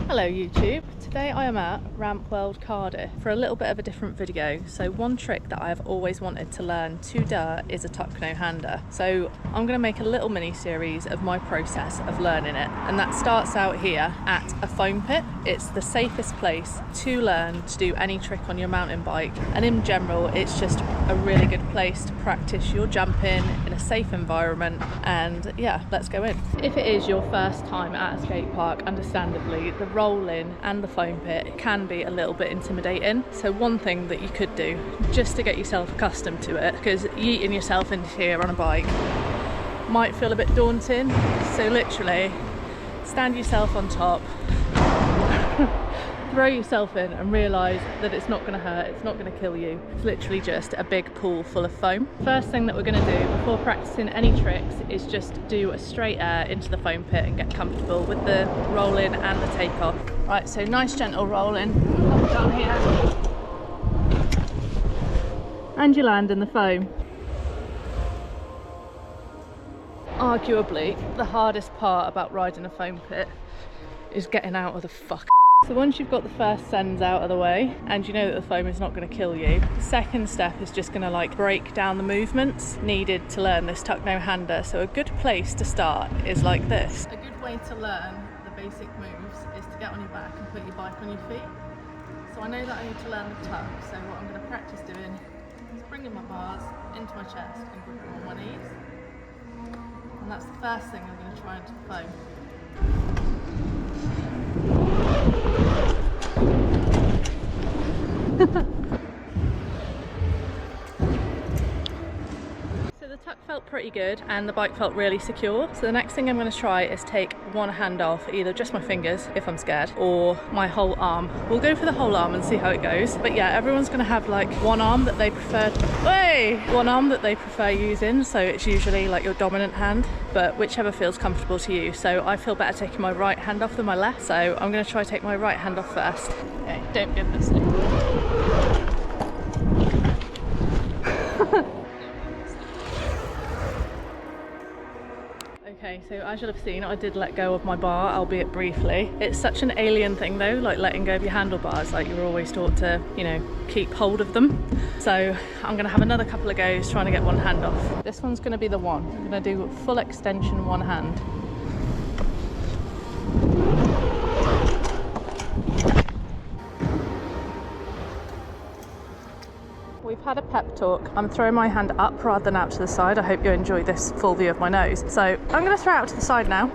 Hello YouTube, today I am at Ramp World Cardiff for a little bit of a different video. So one trick that I have always wanted to learn to do is a tuck no hander. So I'm going to make a little mini series of my process of learning it, and that starts out here at a foam pit. It's the safest place to learn to do any trick on your mountain bike, and in general it's just a really good place to practice your jumping in a safe environment. And yeah, let's go in. If it is your first time at a skate park, understandably the rolling and the foam pit can be a little bit intimidating. So one thing that you could do just to get yourself accustomed to it, because yeeting yourself into here on a bike might feel a bit daunting, so literally stand yourself on top, throw yourself in and realise that it's not going to hurt, it's not going to kill you. It's literally just a big pool full of foam. First thing that we're going to do before practising any tricks is just do a straight air into the foam pit and get comfortable with the rolling and the takeoff. Right, so nice gentle rolling up down here, and you land in the foam. Arguably the hardest part about riding a foam pit is getting out of the fuck. So once you've got the first sends out of the way and you know that the foam is not going to kill you, the second step is just going to like break down the movements needed to learn this tuck no hander. So a good place to start is like this. A good way to learn the basic moves is to get on your back and put your bike on your feet. So I know that I need to learn the tuck, so what I'm going to practice doing is bringing my bars into my chest and gripping them on my knees. And that's the first thing I'm going to try into the foam. So the tuck felt pretty good and the bike felt really secure. So the next thing I'm going to try is take one hand off, either just my fingers if I'm scared, or my whole arm. We'll go for the whole arm and see how it goes. But yeah, everyone's going to have like one arm that they prefer using, so it's usually like your dominant hand, but whichever feels comfortable to you. So I feel better taking my right hand off than my left, so I'm going to try to take my right hand off first. Okay, don't give this in. Okay, so as you'll have seen, I did let go of my bar, albeit briefly. It's such an alien thing though, like letting go of your handlebars, like you're always taught to, you know, keep hold of them. So I'm gonna have another couple of goes trying to get one hand off. This one's gonna be the one. I'm gonna do full extension one hand. We've had a pep talk. I'm throwing my hand up rather than out to the side. I hope you enjoy this full view of my nose. So I'm going to throw it out to the side now.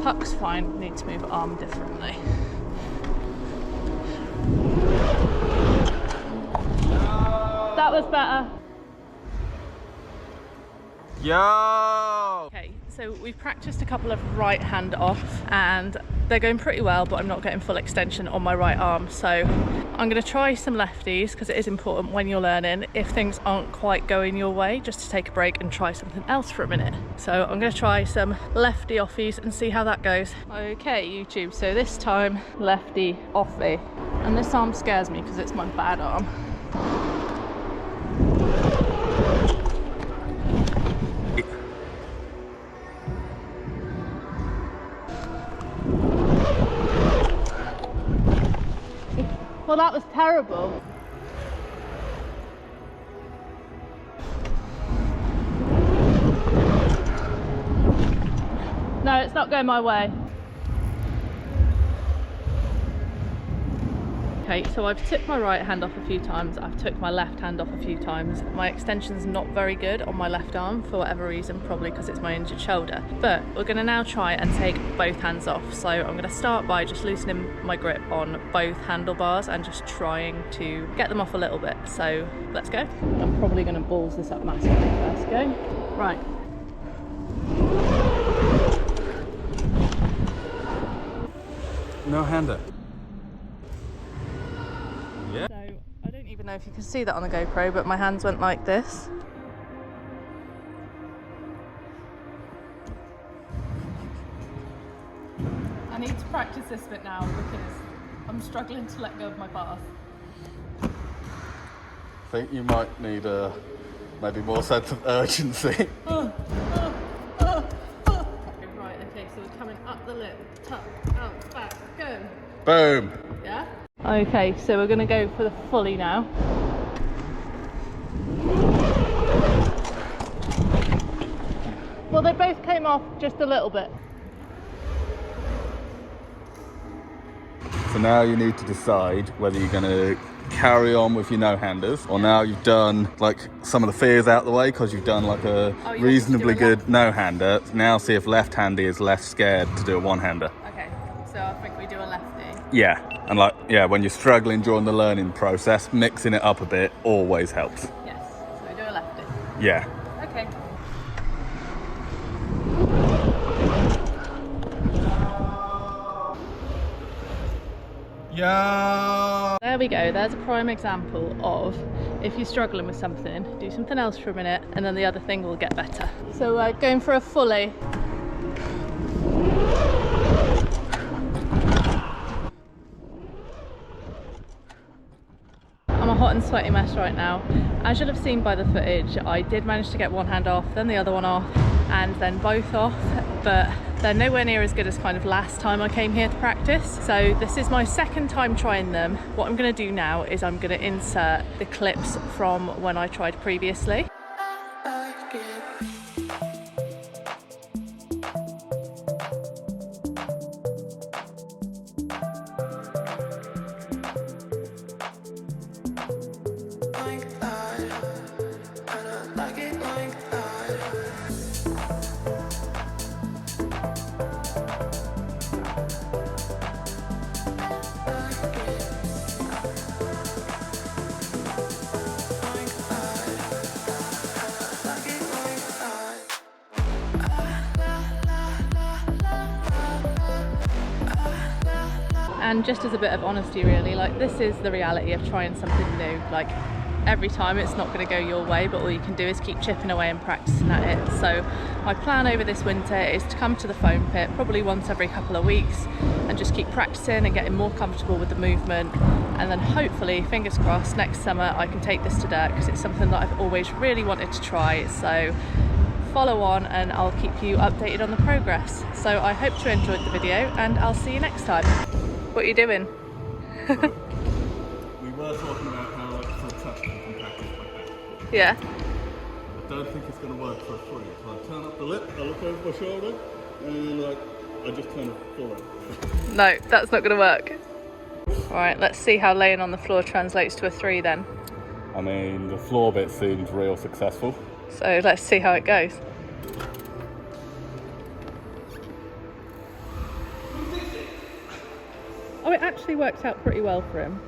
Tuck's fine, need to move arm differently. That was better. Yo! Okay, so we've practiced a couple of right hand off and they're going pretty well, but I'm not getting full extension on my right arm. So I'm going to try some lefties, because it is important when you're learning, if things aren't quite going your way, just to take a break and try something else for a minute. So I'm going to try some lefty offies and see how that goes. Okay YouTube, so this time lefty offie, and this arm scares me because it's my bad arm. Well, that was terrible. No, it's not going my way. Okay, so I've tipped my right hand off a few times, I've took my left hand off a few times. My extension's not very good on my left arm for whatever reason, probably because it's my injured shoulder. But we're going to now try and take both hands off. So I'm going to start by just loosening my grip on both handlebars and just trying to get them off a little bit. So let's go. I'm probably going to balls this up massively first go. Right. No hander. Yeah. So I don't even know if you can see that on the GoPro, but my hands went like this. I need to practice this bit now because I'm struggling to let go of my bars. I think you might need a maybe more sense of urgency. Right, okay, so the coming up the lip, tuck, out, back, go. Boom. Yeah? Okay, so we're gonna go for the fully now. Well, they both came off just a little bit. So now you need to decide whether you're going to carry on with your no-handers, or now you've done like some of the fears out the way because you've done like a reasonably good no-hander. Now see if left-handy is less scared to do a one-hander. Okay, so I think we do a lefty. Yeah, and like, yeah, when you're struggling during the learning process, mixing it up a bit always helps. Yes, so we do a lefty. Yeah. Okay. Yeah. There we go, there's a prime example of if you're struggling with something, do something else for a minute and then the other thing will get better. So going for a fully. I'm a hot and sweaty mess right now. As you'll have seen by the footage, I did manage to get one hand off, then the other one off, and then both off, but they're nowhere near as good as kind of last time I came here to practice. So this is my second time trying them. What I'm going to do now is I'm going to insert the clips from when I tried previously. And just as a bit of honesty really, like this is the reality of trying something new. Like every time it's not going to go your way, but all you can do is keep chipping away and practicing at it. So my plan over this winter is to come to the foam pit probably once every couple of weeks and just keep practicing and getting more comfortable with the movement, and then hopefully, fingers crossed, next summer I can take this to dirt because it's something that I've always really wanted to try. So follow on and I'll keep you updated on the progress. So I hope you enjoyed the video and I'll see you next time. What are you doing? We were talking about how like for a touch you can practice like that. Yeah. I don't think it's going to work for a fully. So I turn up the lip, I look over my shoulder, and like I just kind of forward. No, that's not going to work. Alright, let's see how laying on the floor translates to a 3 then. I mean, the floor bit seemed real successful. So let's see how it goes. Oh, it actually works out pretty well for him.